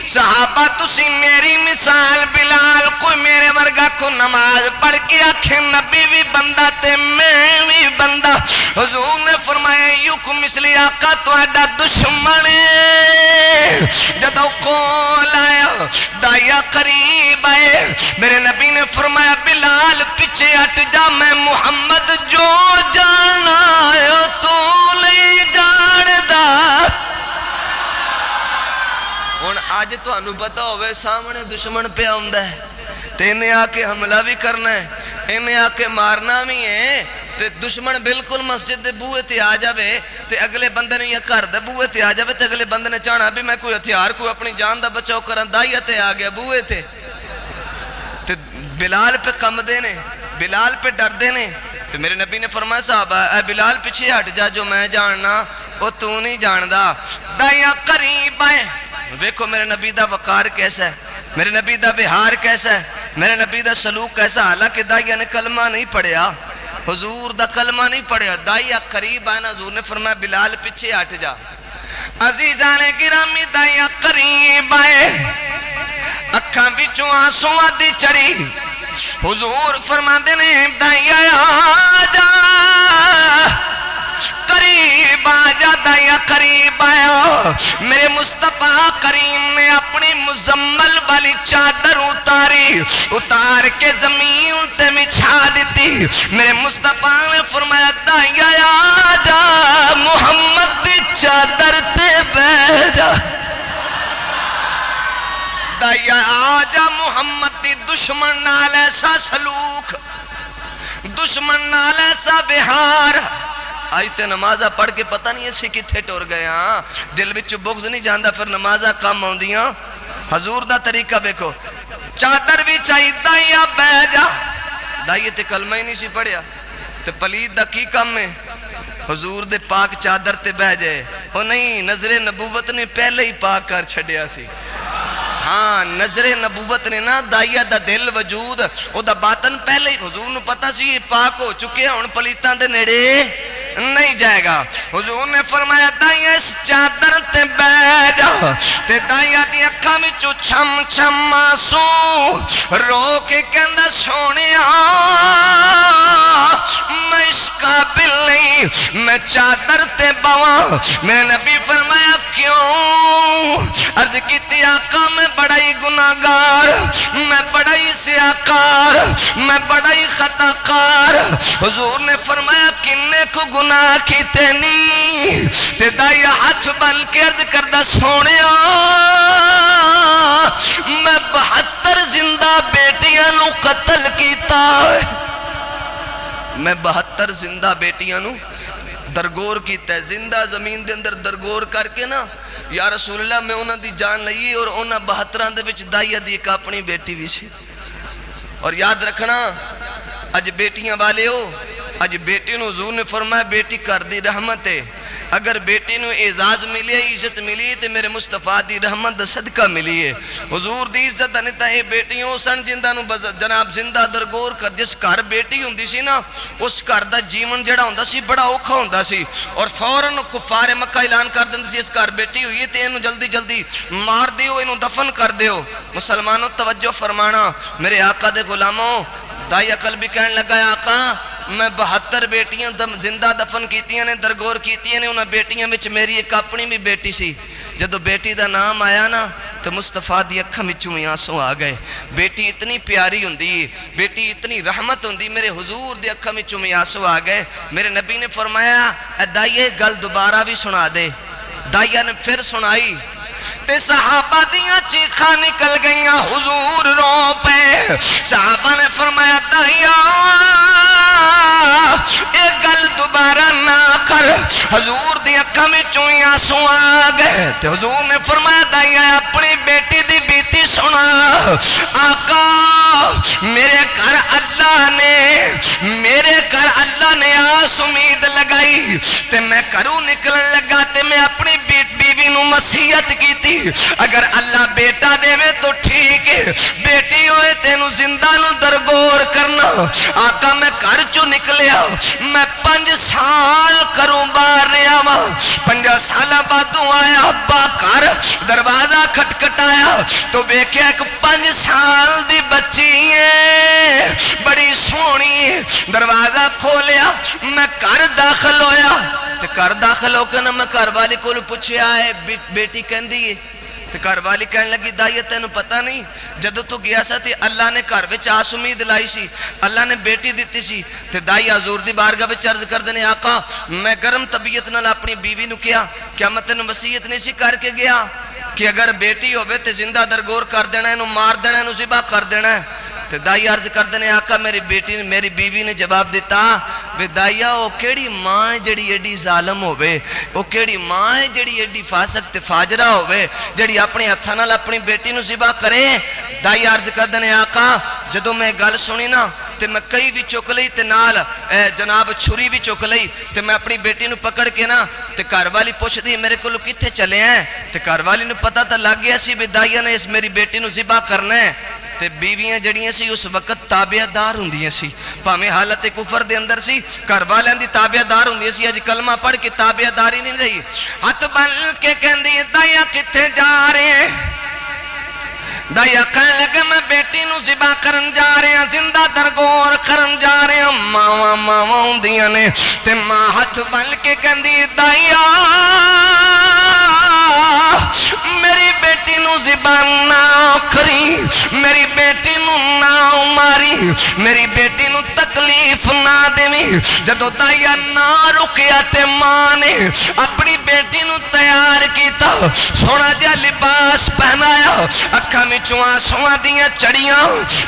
Speaker 2: صحابہ تسی میری مثال بلال کوئی میرے ورگا کو نماز پڑھ کے آکھے نبی بھی بندہ تے میں بھی بندہ حضور نے فرمایا یکم مثلی آقا تہاڈا دشمن جدو کول آیا دایا قریب آئے میرے نبی نے فرمایا بلال پیچھے ہٹ جا میں محمد جو جانا ہے تو نہیں جاندا ہن اج تانوں پتہ ہوے سامنے دشمن پیا ہوندا ہے تے انہیں آ کے حملہ بھی کرنا ہے انہیں آ کے مارنا بھی ہے تے دشمن بالکل مسجد دے بوئے تے آ جاوے تے اگلے بندے نے یا گھر دے بوئے تے آ جاوے تے اگلے بندے نے چاہنا بھی میں کوئی ہتھیار کوئی اپنی جان دا بچاؤ کراں دائی تے آ گیا بوئے تے بلال پہ کمدے نے بلال پہ ڈردے نے تو میرے نبی نے فرمایا صحابہ اے بلال پیچھے ہٹ جا جو میں جاننا وہ تو نہیں جاندا دایا قریب آئے دیکھو میرے نبی دا وقار کیسا ہے میرے نبی دا بہار کیسا ہے میرے نبی دا سلوک کیسا حالانکہ دائیا نے کلمہ نہیں پڑھیا حضور دا کلمہ نہیں پڑھیا دائیا قریب آئے نا حضور نے فرمایا بلال پیچھے ہٹ جا عزیزان گرامی دائیا قریب آئے اکھاں بچوں آنسوں دی چڑی حضور فرماندے نے دائیا آجا قریب آجا دائیا قریب آیا میرے مصطفیٰ کریم نے اپنی مزمل والی چادر اتار کے زمین تے بچھا دیتی میرے مصطفیٰ نے فرمایا دائیا آجا محمد دی چادر تے بیٹھ جا دائیا آجا محمد دی دشمن نال ایسا سلوک دشمن نال ایسا بہار آج تے نمازہ پڑھ کے پتہ نہیں اسی کتھے ٹور گئے ہاں دل وچ بغض نہیں جاندہ پھر نمازہ کام ہوندیاں حضور دا طریقہ بیکو چادر بھی چاہی دائیا بہ جا دائیے تے کلمہ ہی نہیں سی پڑھیا تے پلید دا کی کم ہے حضور دے پاک چادر تے بہ جائے ہو نہیں نظر نبوت نے پہلے ہی پاک کر چھڑیا سی ہاں نظر نبوت نے نا دائیا دا دل وجود او دا باطن پہلے ہی حضور نے پتا سی یہ پاک ہو چکے ہیں ان پلیتان دے نیڑے نہیں جائے گا حضور نے فرمایا دائیا اس چادر تے بہ جا تے دائیا دی اکھاں وچوں چھم چھم آنسو رو کے کہندا سونیا میں اس قابل نہیں میں چادر تے بواں میں نبی فرمایا کیوں عرض کیتی آقا میں بڑا ہی گناہگار میں بڑا ہی سیاکار میں بڑا ہی خطاکار حضور نے فرمایا کنے کو گناہ کیتے نہیں تے دائیا ہاتھ بن کے عرض کردہ سونیا میں 72 زندہ بیٹیاں نو قتل کیتا ہے میں 72 زندہ بیٹیاں نو درگور کیتا ہے زندہ زمین دے اندر درگور کر کے نا یا رسول اللہ میں انہاں دی جان لئی اور انہاں 72 دے وچ دائیا دی ایک اپنی بیٹی بھی سی اور یاد رکھنا اج بیٹیاں والے ہو اج بیٹی نو حضور نے فرمایا بیٹی کر دی رحمت ہے اگر بیٹی نو اعزاز ملی ہے عزت ملی ہے تو میرے مصطفیٰ دی رحمت دا صدقہ ملی ہے حضور دی عزت انتا ہے بیٹیوں سن جندہ نو جناب زندہ درگور کر جس کار بیٹی ہوندی سی نا اس کار دا جیون جڑا ہوندہ سی بڑا اوکھا ہوندہ سی اور فوراً کفار مکہ اعلان کر دیں سی اس کار بیٹی ہوئی تے انہوں جلدی جلدی مار دیو انہوں دفن کر دیو مسلمانوں توجہ فرمانا میرے آقا دے غلاموں دائی عقل بھی کہنے لگا ہے آقا میں 72 بیٹیاں زندہ دفن کیتیاں نے درگور کیتیاں نے انہاں بیٹیاں وچ میری ایک اپنی بھی بیٹی سی جدو بیٹی دا نام آیا نا تو مصطفیٰ دی اکھاں وچوں آنسو آ گئے بیٹی اتنی پیاری ہوندی بیٹی اتنی رحمت ہوندی میرے حضور دی اکھاں وچوں آنسو آ گئے میرے نبی نے فرمایا اے دائیے گل دوبارہ بھی سنا دے دائیہ نے پھر سنائی تے صحابہ دیاں چیخاں نکل گئیاں حضور رو پہ صحابہ نے فرمایا دائیا اے گل دوبارہ نہ کر حضور دی اکھاں وچوں آنسو آ گئے تے حضور نے فرمایا دائیا اپنی بیٹی دی بیتی سنا آقا میرے گھر اللہ نے آس امید لگائی تے میں کروں نکلن لگا تے میں اپنی بیوی نو وصیت کیتی اگر اللہ بیٹا دے تو ٹھیک ہے بیٹی ہوئے تینو زندہ نو درگور کرنا آقا میں گھر چو نکلیا میں 5 سال کروں باہر رہا ہوا 5 سالہ بعدوں آیا ابا گھر دروازہ کھٹکھٹایا تو دیکھیا ایک 5 سال دی بچی ہے بڑی سونی دروازہ کھولیا میں گھر داخل ہویا تے گھر داخل ہو کے نا میں گھر والی کو پوچھیا ہے بیٹی کہندی ہے تے گھر والی کہنے لگی دائیہ تینو پتہ نہیں جدو تو گیا سا تھی اللہ نے گھر وچ آس امید لائی سی اللہ نے بیٹی دیتی سی تے دائیہ حضور دی بارگاہ وچ عرض کر دینے آقا میں گرم طبیعت نال اپنی بیوی نو کیا میں تینو وصیت نہیں سی کر کے گیا کہ اگر بیٹی ہوئے تے زندہ درگور کر دینا ہے نو مار دینا ہے نو ذبح کر دینا ہے تے دائی عرض کر دینے آقا میری بیوی نے جواب دیتا وے دائیہ او کیڑی ماں جڑی ایڈی ظالم ہوئے او کیڑی ماں جڑی ایڈی فاسق تے فاجرہ ہوئے جڑی اپنے ہتھاں اپنی بیٹی نو ذبح کرے دائی عرض کر دینے آقا جدو میں گل سنی نا تے میں کئی بھی چک لئی تے نال جناب چھری بھی چک لئی تے میں اپنی بیٹی نو پکڑ کے نا تے گھر والی پوچھ دی میرے کو کتھے چلے ہیں تے گھر والی نو پتہ تا لگ گیا سی بھی دائیہ نے اس میری بیٹی نو ذبح کرنا ہے تے بیویاں جڑیاں سی اس وقت تابعدار ہوندیاں سی پاویں حالت کفر دے اندر سی گھر والیاں دی تابعدار ہوندیاں سی اج کلمہ پڑھ کے تابعداری نہیں رہی ہاتھ بن کے کہندی دائیہ کتھے جا رہے ہیں دائیہ کہنے لگے میں بیٹی نو ذبح کرن جا رہے ہیں زندہ درگور کرن جا رہے ہیں ماواں ہوندیاں نے تے ماں ہاتھ بن کے کہندی دائیہ میری بیٹی نو ذبح نہ کری میری بیٹی نو نہ ماری میری بیٹی نو تکلیف نہ دیویں جدو دائیہ نہ رکیا تے ماں نے اپنی بیٹی نو تیار کیتا سونا جا لباس پہنایا اکھاں وچوں آنسواں دیاں چڑیاں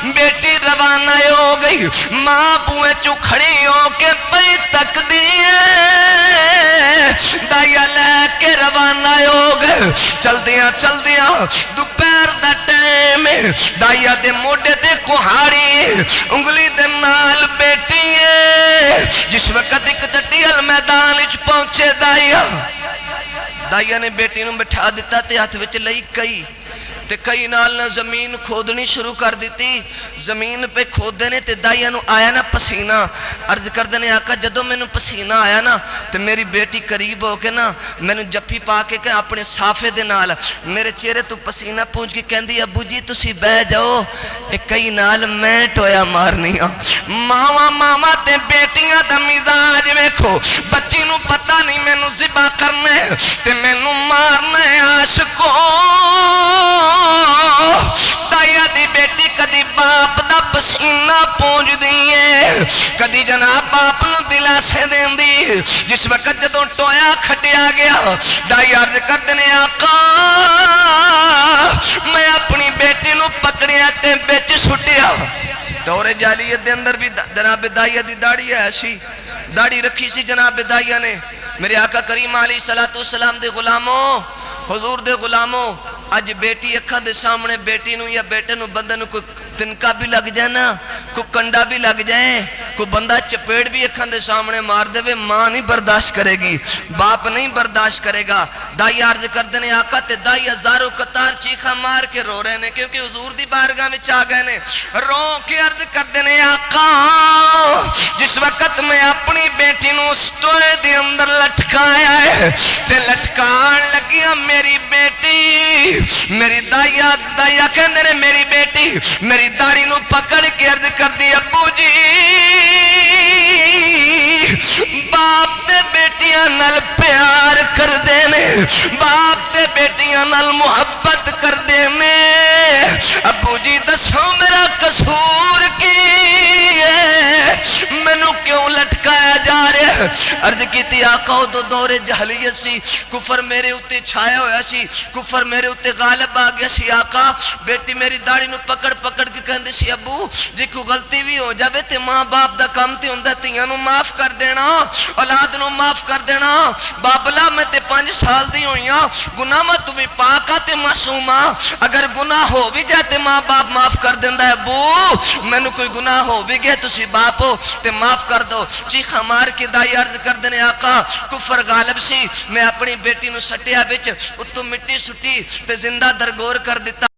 Speaker 2: بیٹی روانہ ہو گئی ماں بوئے چوں کھڑی ہو کے پئی تکدی دائیہ لے کے روانہ ہو گئے چل دیاں دوپہر دا ٹائم دائیہ دے موڈے دے کوہاڑی انگلی دے نال بیٹی ہے جس وقت ایک چٹیل میدان وچ پہنچے دائیہ نے بیٹی نو بٹھا دیتا تے ہاتھ وچ لئی تے کئی نال نہ زمین کھودنی شروع کر دیتی زمین پہ کھود دینے تے دائیہ نو آیا نا پسینہ عرض کر دینے آقا جدو میں نو پسینہ آیا نا تے میری بیٹی قریب ہو کے نا میں نو جپی پا کے اپنے صافے دے نال میرے چہرے تو پسینہ پہنچ کے کہندی ابو جی تسی بہ جاؤ کئی نال میں ٹویا مارنی ماما تے بیٹیاں دا مزاج ویکھو بچی نو پتہ نہیں میں نو ذبح کرنا ہے تے میں نو مارنا ہے عاشقو دائیہ دی بیٹی کدی باپ دا پسینہ پہنچ دیئے کدی جناب باپ نو دلاسے دین دی جس وقت جدوں ٹویا کھٹیا گیا دائیہ عرض کر دینے آقا میں اپنی بیٹی نو پکڑیا تے بیچ سٹیا دور جالیت دے اندر بھی جناب دائیہ دی داڑی ہے ایسی داڑی رکھی سی جناب دائیہ نے میرے آقا کریم علیہ السلام دے غلاموں حضور دے غلاموں آج بیٹی اکھا دے سامنے بیٹی نو یا بیٹے نو بندے نو کوئی تنکا بھی لگ جائے نا کوئی کنڈا بھی لگ جائے کوئی بندہ چپیڑ بھی اکھا دے سامنے مار دے وے ماں نہیں برداشت کرے گی باپ نہیں برداشت کرے گا دائیہ عرض کر دینے آقا تے دائیہ زارو قطار چیخا مار کے رو رہے نے کیونکہ حضور دی بارگاہ میں چاہ گئے نے رو کے عرض کر دینے آقا جس وقت میں اپنی بیٹی نو سٹوئے دی اندر لٹکایا ہے تے لٹکان لگیا میری بیٹی میری دائیہ کہندے نے میری بیٹی میری داڑھی نو پکڑ کے عرض کر دی ابو جی باپ تے بیٹیاں نال پیار کر دینے باپ تے بیٹیاں نال محبت کر دینے ابو جی دسو میرا قصور کی ہے منو کیوں لٹکایا جا رہا ہے عرض کیتی آقا دو دور جہلیت سی کفر میرے اتے چھایا ہویا سی کفر میرے اتے غالب آگیا سی آقا بیٹی میری داڑھی نو پکڑ کے کہندے سی ابو جی کوئی غلطی بھی ہو جاوے تے ماں باپ دا کام تے ہوندہ تیاں نو معاف کر دینا اولاد نو معاف کر دینا بابلا میں تے 5 سال دی ہوئیاں گناہ تو بھی پاکا تے معصوما اگر گناہ ہو بھی جائے تے ماں باپ معاف کر دیندہ ہے بو میں نو کوئی گناہ ہو بھی گئے تسی باپ ہو تے معاف کر دو چیخہ مار کے دائی عرض کر دینے آقا کفر غالب سی میں اپنی بیٹی نو سٹیا بچ اتو مٹی سٹی تے زندہ درگور کر دیتا